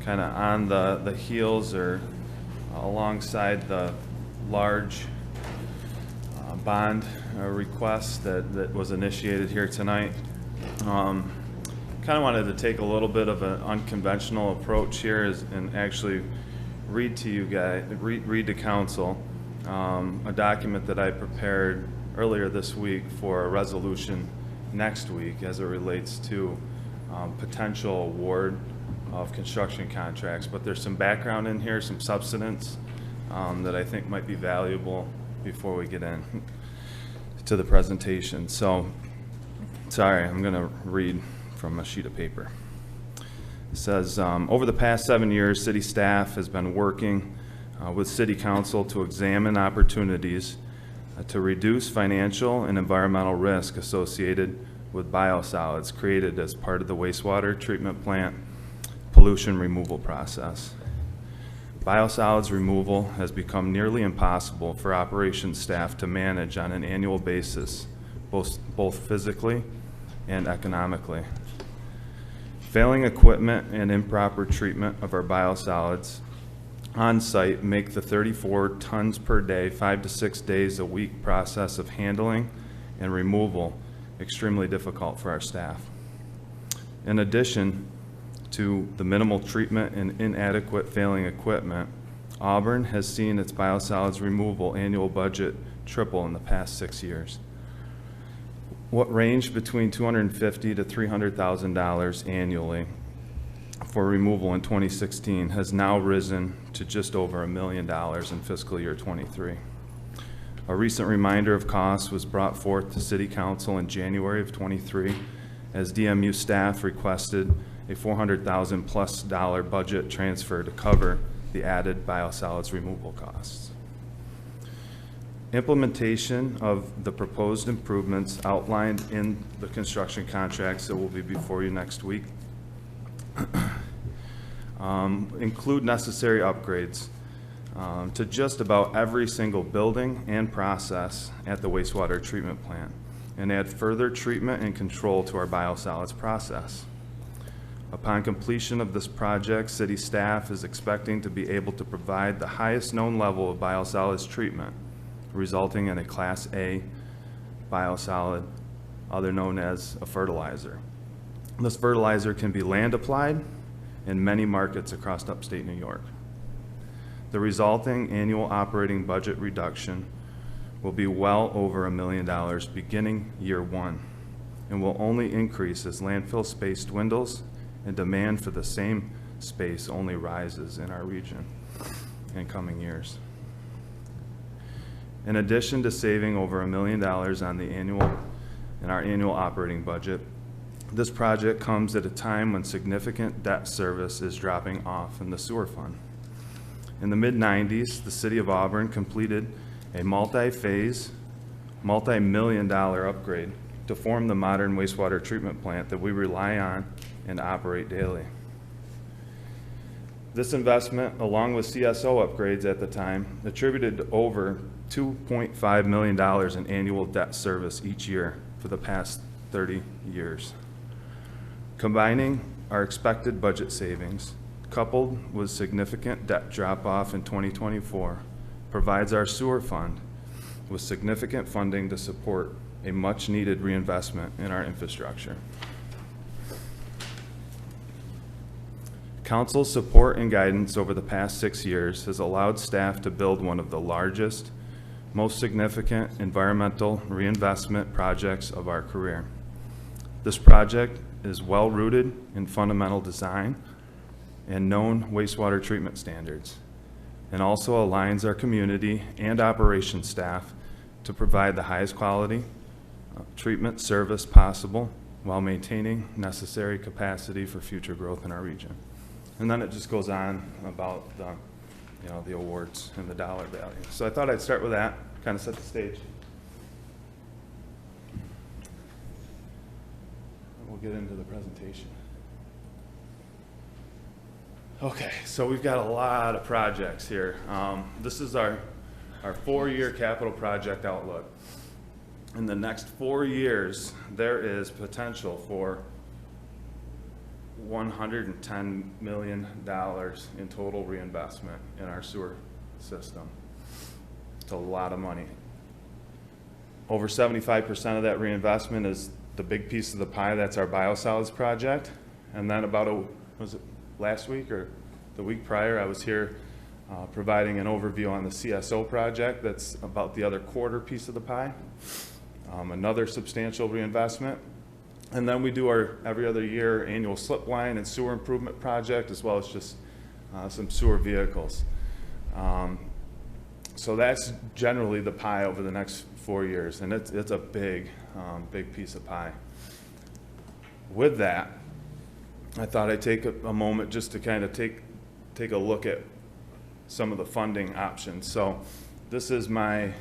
kind of on the heels or alongside the large bond request that was initiated here tonight. Kind of wanted to take a little bit of an unconventional approach here and actually read to you guys, read to council a document that I prepared earlier this week for a resolution next week as it relates to potential award of construction contracts. But there's some background in here, some substance that I think might be valuable before we get in to the presentation. So, sorry, I'm going to read from a sheet of paper. It says, over the past 7 years, city staff has been working with city council to examine opportunities to reduce financial and environmental risk associated with biosolids created as part of the wastewater treatment plant pollution removal process. Biosolids removal has become nearly impossible for operations staff to manage on an annual basis, both physically and economically. Failing equipment and improper treatment of our biosolids on site make the 34 tons per day, 5 to 6 days a week process of handling and removal extremely difficult for our staff. In addition to the minimal treatment and inadequate failing equipment, Auburn has seen its biosolids removal annual budget triple in the past 6 years. What ranged between $250,000 to $300,000 annually for removal in 2016 has now risen to just over $1 million in fiscal year 23. A recent reminder of costs was brought forth to City Council in January of 23 as DMU staff requested a $400,000 plus budget transfer to cover the added biosolids removal costs. Implementation of the proposed improvements outlined in the construction contracts that will be before you next week include necessary upgrades to just about every single building and process at the wastewater treatment plant and add further treatment and control to our biosolids process. Upon completion of this project, city staff is expecting to be able to provide the highest known level of biosolids treatment, resulting in a Class A biosolid, other known as a fertilizer. This fertilizer can be land applied in many markets across upstate New York. The resulting annual operating budget reduction will be well over $1 million beginning year one and will only increase as landfill space dwindles and demand for the same space only rises in our region in coming years. In addition to saving over $1 million in our annual operating budget, this project comes at a time when significant debt service is dropping off in the sewer fund. In the mid-90s, the city of Auburn completed a multi-phase, multi-million-dollar upgrade to form the modern wastewater treatment plant that we rely on and operate daily. This investment, along with CSO upgrades at the time, attributed over $2.5 million in annual debt service each year for the past 30 years. Combining our expected budget savings, coupled with significant debt drop-off in 2024, provides our sewer fund with significant funding to support a much-needed reinvestment in our infrastructure. Council's support and guidance over the past 6 years has allowed staff to build one of the largest, most significant environmental reinvestment projects of our career. This project is well-rooted in fundamental design and known wastewater treatment standards, and also aligns our community and operations staff to provide the highest quality treatment service possible while maintaining necessary capacity for future growth in our region. And then it just goes on about the awards and the dollar value. So I thought I'd start with that, kind of set the stage. We'll get into the presentation. Okay, so we've got a lot of projects here. This is our 4-year capital project outlook. In the next 4 years, there is potential for $110 million in total reinvestment in our sewer system. It's a lot of money. Over 75% of that reinvestment is the big piece of the pie. That's our biosolids project. And then was it last week or the week prior, I was here providing an overview on the CSO project. That's about the other quarter piece of the pie. Another substantial reinvestment. And then we do our every other year annual slip line and sewer improvement project, as well as just some sewer vehicles. So that's generally the pie over the next 4 years, and it's a big, big piece of pie. With that, I thought I'd take a moment just to kind of take a look at some of the funding options. So this is a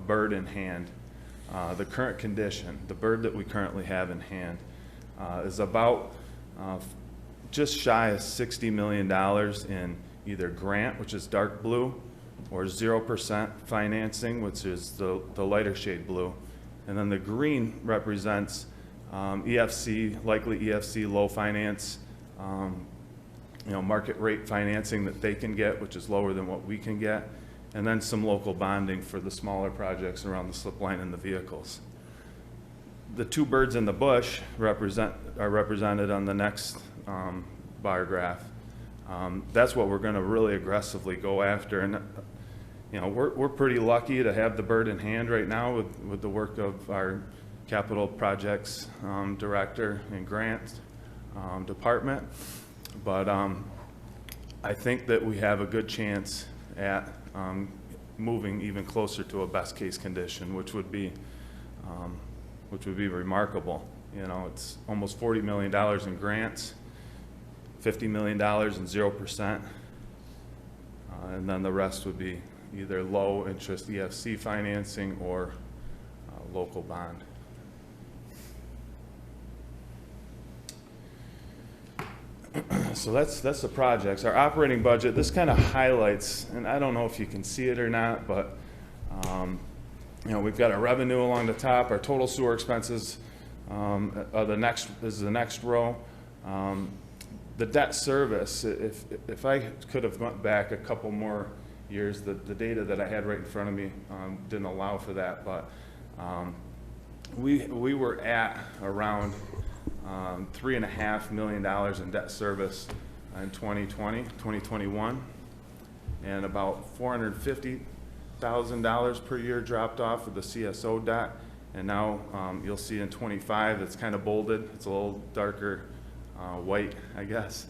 bird in hand. The current condition, the bird that we currently have in hand, is about just shy of $60 million in either grant, which is dark blue, or 0% financing, which is the lighter shade blue. And then the green represents EFC, likely EFC low finance, market rate financing that they can get, which is lower than what we can get. And then some local bonding for the smaller projects around the slip line and the vehicles. The two birds in the bush are represented on the next bar graph. That's what we're going to really aggressively go after. And we're pretty lucky to have the bird in hand right now with the work of our capital projects director and grants department. But I think that we have a good chance at moving even closer to a best case condition, which would be remarkable. It's almost $40 million in grants, $50 million in 0%, and then the rest would be either low interest EFC financing or local bond. So that's the projects. Our operating budget, this kind of highlights, and I don't know if you can see it or not, but we've got our revenue along the top. Our total sewer expenses are this is the next row. The debt service, if I could have went back a couple more years, the data that I had right in front of me didn't allow for that, but we were at around $3.5 million in debt service in 2021, and about $450,000 per year dropped off of the CSO debt. And now you'll see in 25, it's kind of bolded. It's a little darker white, I guess.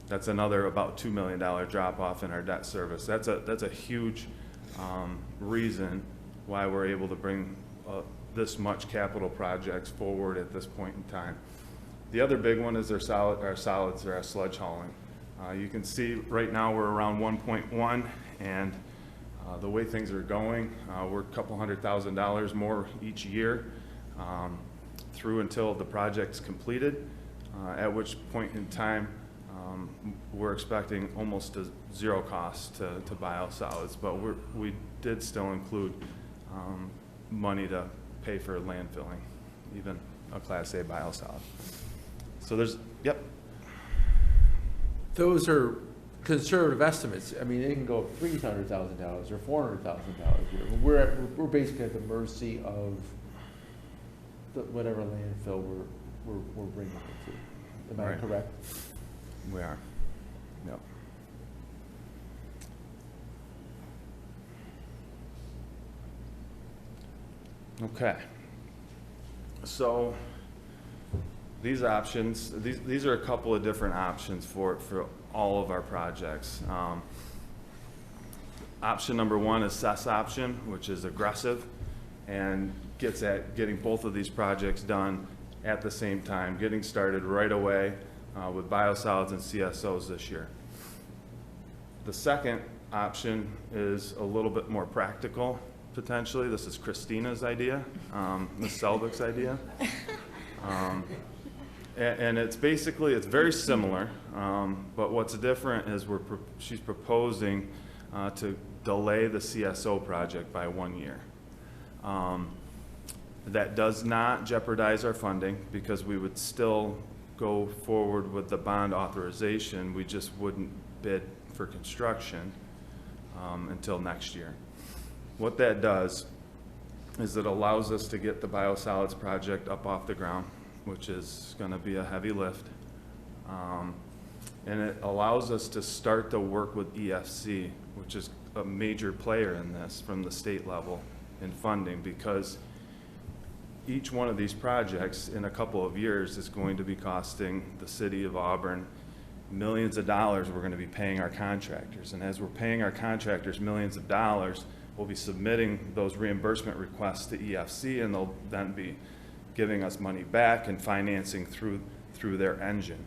That's another about $2 million drop off in our debt service. That's a huge reason why we're able to bring this much capital projects forward at this point in time. The other big one is our solids, or our sludge hauling. You can see right now we're around 1.1, and the way things are going, we're a couple $100,000 more each year through until the project's completed, at which point in time we're expecting almost a zero cost to biosolids, but we did still include money to pay for landfilling, even a Class A biosolid. So yep. Those are conservative estimates. I mean, it can go $300,000 or $400,000. We're basically at the mercy of whatever landfill we're bringing it to. Am I correct? We are. Yep. Okay. So these options, these are a couple of different options for all of our projects. Option number one is CES option, which is aggressive and gets at getting both of these projects done at the same time, getting started right away with biosolids and CSOs this year. The second option is a little bit more practical, potentially. This is Christina's idea, Ms. Selvick's idea. And it's very similar, but what's different is she's proposing to delay the CSO project by 1 year. That does not jeopardize our funding, because we would still go forward with the bond authorization, we just wouldn't bid for construction until next year. What that does is it allows us to get the biosolids project up off the ground, which is going to be a heavy lift. And it allows us to start to work with EFC, which is a major player in this from the state level in funding, because each one of these projects in a couple of years is going to be costing the city of Auburn millions of dollars. We're going to be paying our contractors. And as we're paying our contractors millions of dollars, we'll be submitting those reimbursement requests to EFC, and they'll then be giving us money back and financing through their engine.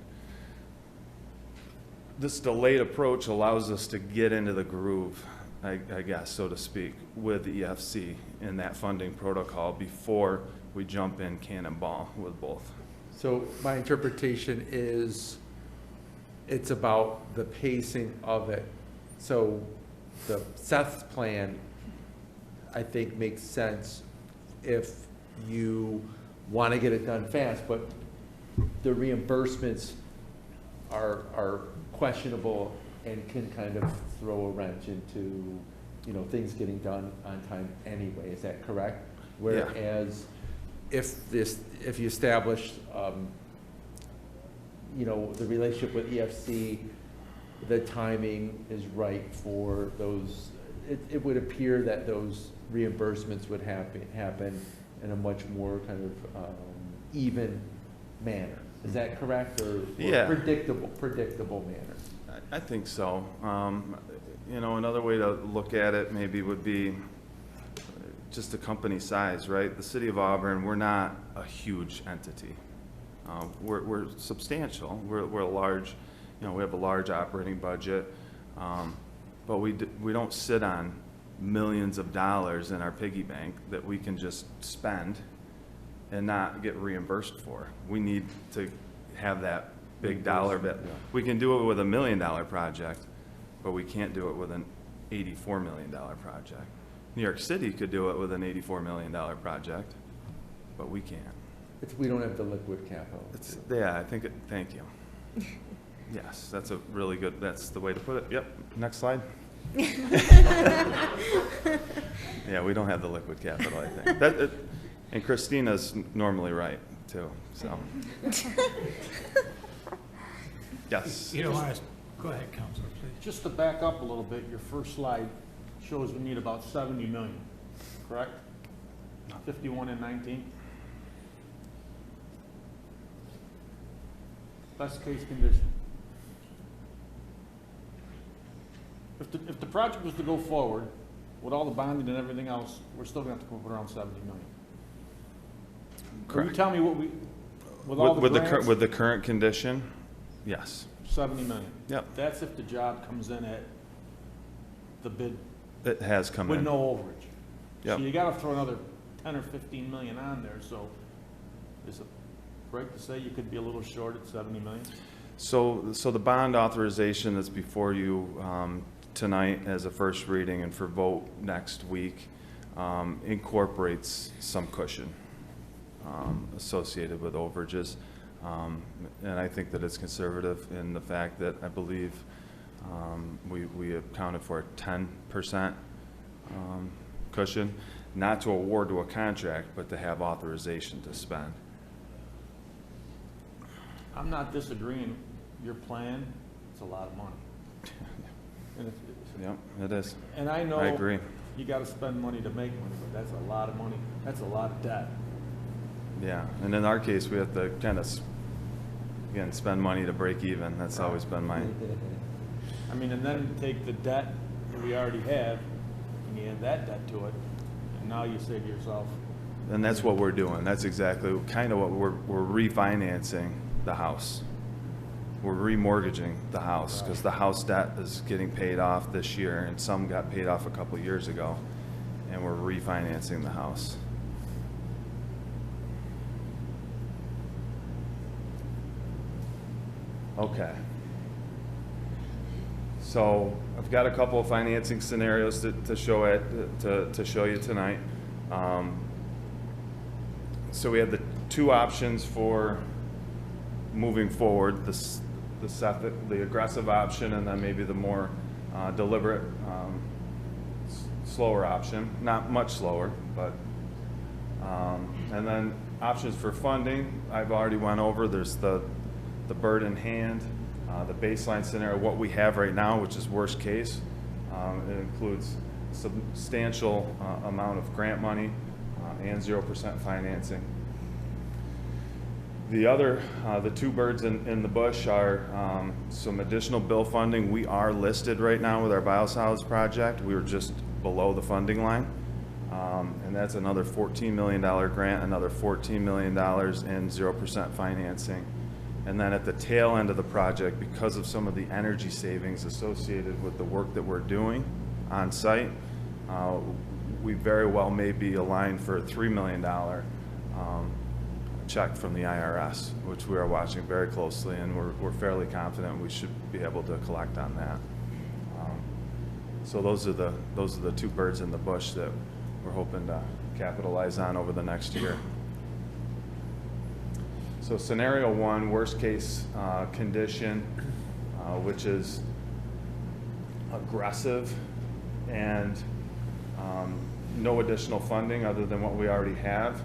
This delayed approach allows us to get into the groove, I guess, so to speak, with the EFC in that funding protocol before we jump in cannonball with both. So my interpretation is it's about the pacing of it. So the Seth's plan, I think, makes sense if you want to get it done fast, but the reimbursements are questionable and can kind of throw a wrench into, you know, things getting done on time anyway. Is that correct? Whereas if you establish, you know, the relationship with EFC, the timing is right for those, it would appear that those reimbursements would happen in a much more kind of even manner. Is that correct, or yeah, predictable manner? I think so. You know, another way to look at it maybe would be just the company size, right? The city of Auburn, we're not a huge entity. We're substantial. We're a large, you know, we have a large operating budget, but we don't sit on millions of dollars in our piggy bank that we can just spend and not get reimbursed for. We need to have that big dollar bit. We can do it with $1 million project, but we can't do it with an $84 million project. New York City could do it with an $84 million project, but we can't. We don't have the liquid capital. Yeah, I think, thank you. Yes, that's a really good, that's the way to put it. Yep, next slide. Yeah, we don't have the liquid capital, I think. And Christina's normally right, too, so. Yes. You don't want to, go ahead, Counselor, please. Just to back up a little bit, your first slide shows we need about 70 million, correct? 51 and 19? Best case condition. If the project was to go forward, with all the bonding and everything else, we're still gonna have to come up around 70 million. Can you tell me what we, with all the grants? With the current condition, yes. 70 million. Yep. That's if the job comes in at the bid. It has come with in. no overage. Yep. So you gotta throw another 10 or 15 million on there, so is it right to say you could be a little short at 70 million? So the bond authorization that's before you tonight as a first reading and for vote next week incorporates some cushion associated with overages. And I think that it's conservative in the fact that I believe we accounted for a 10% cushion, not to award to a contract, but to have authorization to spend. I'm not disagreeing. Your plan, it's a lot of money. And Yep, it is. and I know I agree. you gotta spend money to make money, but that's a lot of money. That's a lot of debt. Yeah, and in our case, we have to kind of, again, spend money to break even. That's always been my, I mean, and then take the debt that we already have, and you add that debt to it, and now you say to yourself, and that's what we're doing. That's exactly kind of what we're refinancing the house. We're remortgaging the house because the house debt is getting paid off this year, and some got paid off a couple of years ago, and we're refinancing the house. Okay. So I've got a couple of financing scenarios to show you tonight. So we have the two options for moving forward, the aggressive option, and then maybe the more deliberate, slower option, not much slower, but, and then options for funding, I've already went over. There's the bird in hand, the baseline scenario, what we have right now, which is worst case. It includes substantial amount of grant money and 0% financing. The other, the two birds in the bush are some additional bill funding. We are listed right now with our biosolids project. We were just below the funding line. And that's another $14 million grant, another $14 million in 0% financing. And then at the tail end of the project, because of some of the energy savings associated with the work that we're doing on site, we very well may be aligned for a $3 million check from the IRS, which we are watching very closely, and we're fairly confident we should be able to collect on that. So those are the two birds in the bush that we're hoping to capitalize on over the next year. So scenario one, worst case condition, which is aggressive and no additional funding other than what we already have.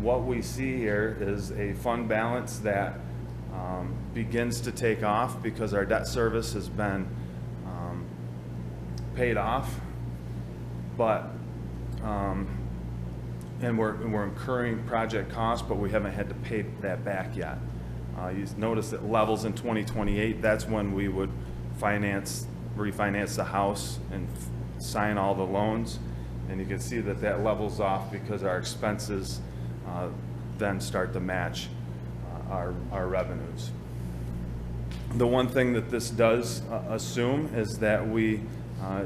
What we see here is a fund balance that begins to take off because our debt service has been paid off, but and we're incurring project costs, but we haven't had to pay that back yet. You notice it levels in 2028. That's when we would refinance the house and sign all the loans. And you can see that that levels off because our expenses then start to match our revenues. The one thing that this does assume is that we,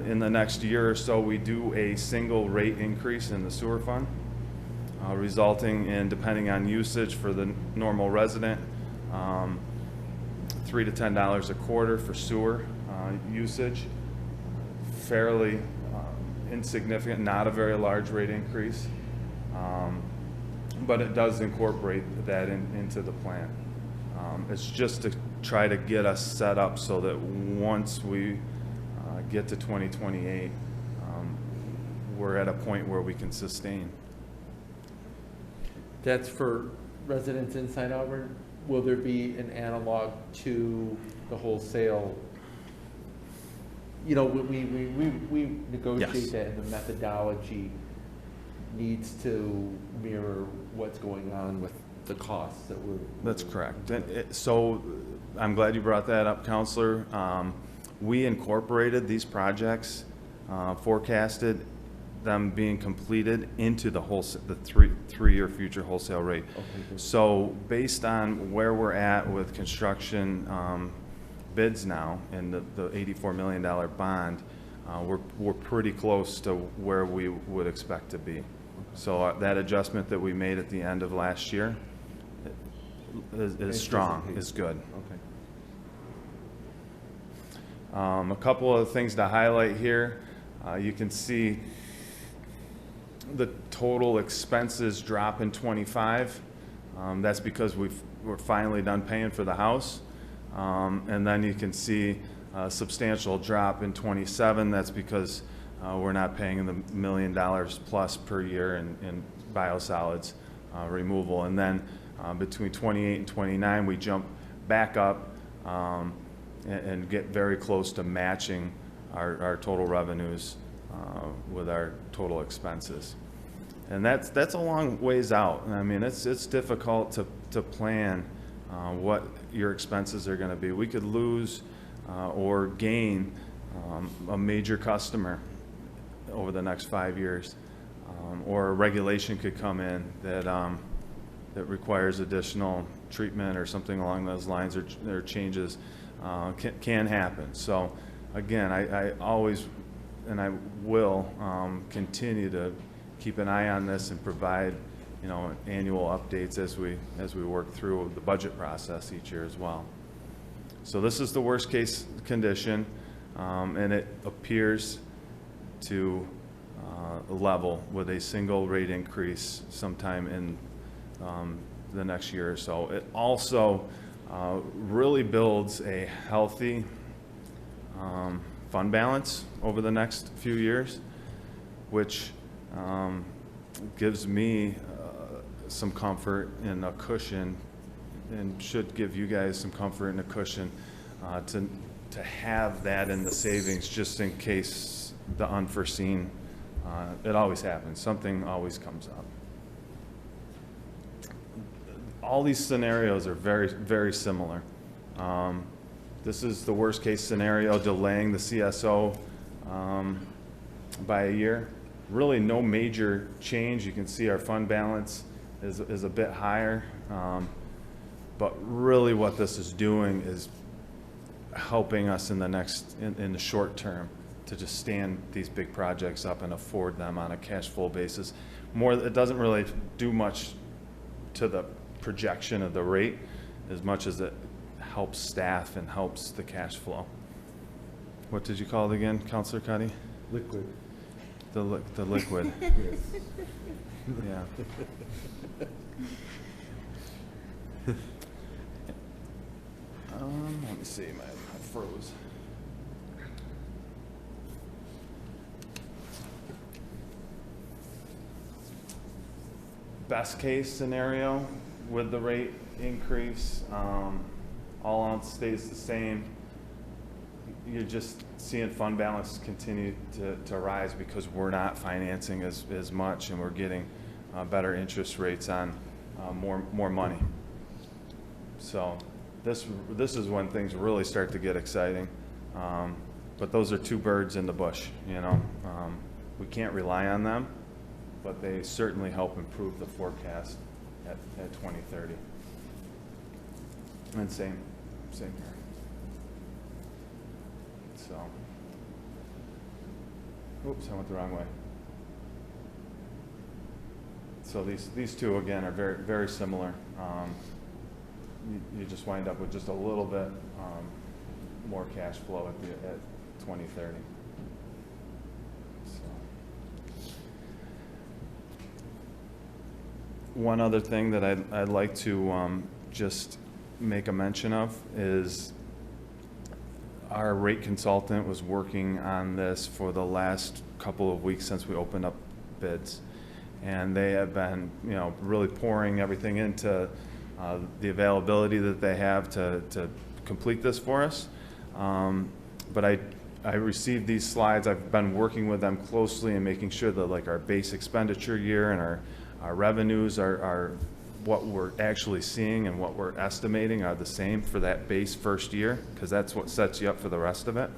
in the next year or so, we do a single rate increase in the sewer fund, resulting in, depending on usage for the normal resident, $3 to $10 a quarter for sewer usage. Fairly insignificant, not a very large rate increase, but it does incorporate that into the plan. It's just to try to get us set up so that once we get to 2028, we're at a point where we can sustain. That's for residents inside Auburn. Will there be an analog to the wholesale? You know, we negotiate Yes. that, and the methodology needs to mirror what's going on with the costs that we're. That's correct. So I'm glad you brought that up, Counselor. We incorporated these projects, forecasted them being completed into the three-year future wholesale rate. Okay, good. So based on where we're at with construction bids now and the $84 million bond, we're pretty close to where we would expect to be. So that adjustment that we made at the end of last year is strong, is good. Okay. A couple of things to highlight here. You can see the total expenses drop in 25. That's because we're finally done paying for the house. And then you can see a substantial drop in 27. That's because we're not paying the $1 million plus per year in biosolids removal. And then between 28 and 29, we jump back up and get very close to matching our total revenues with our total expenses. And that's a long ways out. I mean, it's difficult to plan what your expenses are going to be. We could lose or gain a major customer over the next 5 years, or a regulation could come in that requires additional treatment or something along those lines, or changes can happen. So again, I always and I will continue to keep an eye on this and provide, you know, annual updates as we work through the budget process each year as well. So this is the worst case condition, and it appears to level with a single rate increase sometime in the next year or so. It also really builds a healthy fund balance over the next few years, which gives me some comfort and a cushion, and should give you guys some comfort and a cushion to have that in the savings, just in case the unforeseen. It always happens. Something always comes up. All these scenarios are very, very similar. This is the worst case scenario, delaying the CSO by a year. Really no major change. You can see our fund balance is a bit higher. But really what this is doing is helping us in the short term to just stand these big projects up and afford them on a cash flow basis. It doesn't really do much to the projection of the rate as much as it helps staff and helps the cash flow. What did you call it again, Councilor Cuddy? Liquid. The liquid. Yes. Yeah. Let me see, I froze. Best case scenario with the rate increase, all else stays the same. You're just seeing fund balance continue to rise because we're not financing as much, and we're getting better interest rates on more money. So this is when things really start to get exciting. But those are two birds in the bush, you know. We can't rely on them, but they certainly help improve the forecast at 2030. And same here. So, oops, I went the wrong way. So these two again are very, very similar. You just wind up with just a little bit more cash flow at 2030. So. One other thing that I'd like to just make a mention of is our rate consultant was working on this for the last couple of weeks since we opened up bids, and they have been, you know, really pouring everything into the availability that they have to complete this for us. But I received these slides. I've been working with them closely and making sure that like our base expenditure year and our revenues are what we're actually seeing and what we're estimating are the same for that base first year, because that's what sets you up for the rest of it.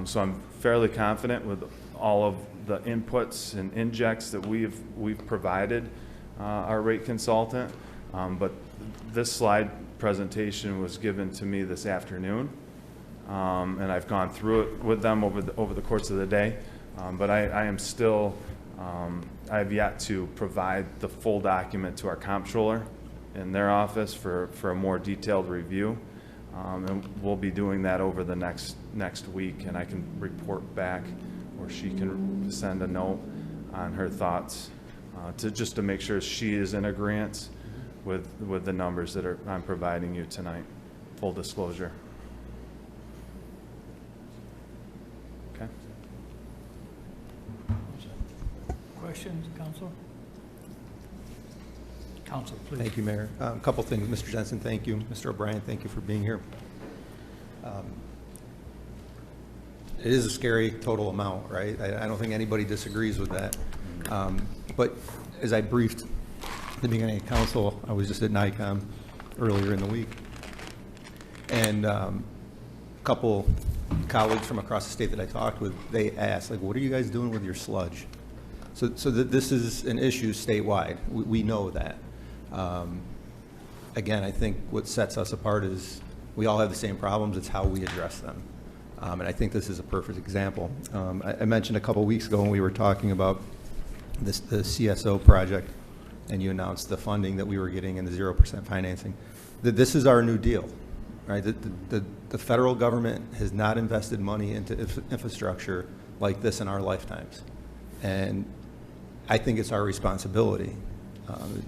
So I'm fairly confident with all of the inputs and injects that we've provided our rate consultant. But this slide presentation was given to me this afternoon, and I've gone through it with them over the course of the day. But I am still, I have yet to provide the full document to our comptroller in their office for a more detailed review. And we'll be doing that over the next week, and I can report back, or she can send a note on her thoughts just to make sure she is in agreement with the numbers that I'm providing you tonight. Full disclosure. Okay. Questions, Council? Council, please. Thank you, Mayor. A couple things. Mr. Jensen, thank you. Mr. O'Brien, thank you for being here. It is a scary total amount, right? I don't think anybody disagrees with that. But as I briefed at the beginning of council, I was just at NICOM earlier in the week. And a couple colleagues from across the state that I talked with, they asked, like, what are you guys doing with your sludge? So that this is an issue statewide. We know that. Again, I think what sets us apart is we all have the same problems. It's how we address them. And I think this is a perfect example. I mentioned a couple weeks ago when we were talking about the CSO project, and you announced the funding that we were getting in the 0% financing, that this is our new deal, right? The federal government has not invested money into infrastructure like this in our lifetimes. And I think it's our responsibility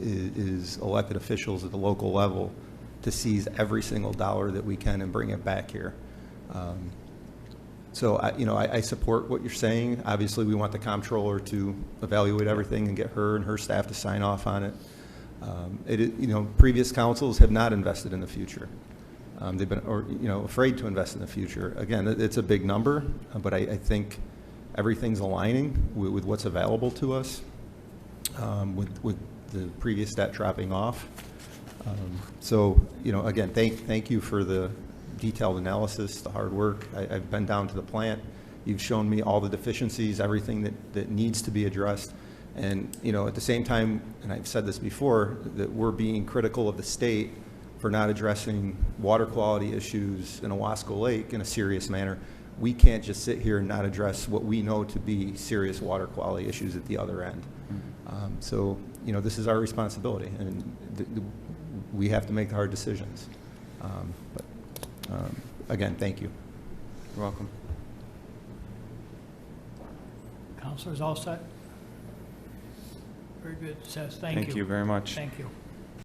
is elected officials at the local level to seize every single dollar that we can and bring it back here. So I support what you're saying. Obviously, we want the comptroller to evaluate everything and get her and her staff to sign off on it. Previous councils have not invested in the future. They've been, afraid to invest in the future. Again, it's a big number, but I think everything's aligning with what's available to us, with the previous debt dropping off. So, again, thank you for the detailed analysis, the hard work. I've been down to the plant. You've shown me all the deficiencies, everything that needs to be addressed. And, at the same time, and I've said this before, that we're being critical of the state for not addressing water quality issues in Owasco Lake in a serious manner. We can't just sit here and not address what we know to be serious water quality issues at the other end. So, this is our responsibility, and we have to make the hard decisions. Again, thank you. You're welcome. Counselors all set? Very good, Seth, thank you. Thank you very much. Thank you.